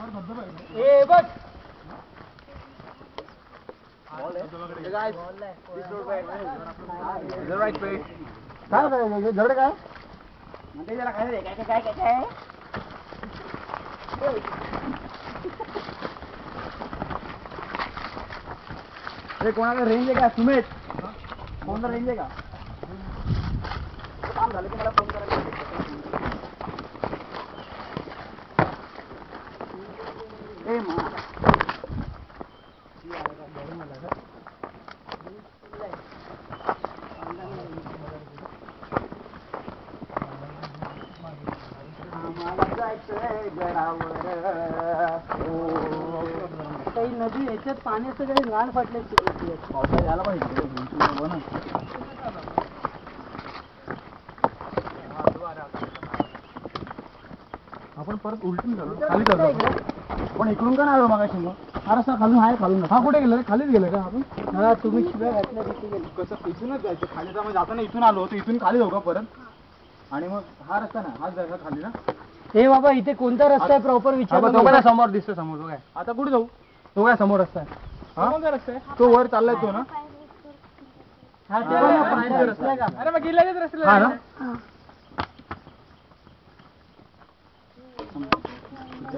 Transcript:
ए बघ जड काय म्हणते जरा काय काय काय काय कोणाला रेंज आहे का सुमेश कोणाला रेंज आहे का काम झालं की मला फोन करायला काही नदी याच्यात पाण्याचं काही घाण फाटले पावसाळ्यात यायला पाहिजे आपण परत उलटून झालो खाली चाललो पण इकडून का नाही मग हा रस्ता खालून आहे खालून हा कुठे गेलं खालीच गेलं का आपण हा तुम्ही शिव्या घातल्या तिथे गेलो कसं इथूनच जायचं खाली तर जाताना इथून आलो होतो इथून खाली जाऊ का परत आणि मग हा रस्ता ना हाच जायचा खाली ना हे बाबा इथे कोणता रस्ता आहे प्रॉपर विचार समोर दिसतो समोर तो काय आता कुठे जाऊ तो काय समोर रस्ता आहे कोणता रस्ता आहे तो वर चाललाय तो ना हा ते रस्ता का अरे मग गेल्याच रस्त्याला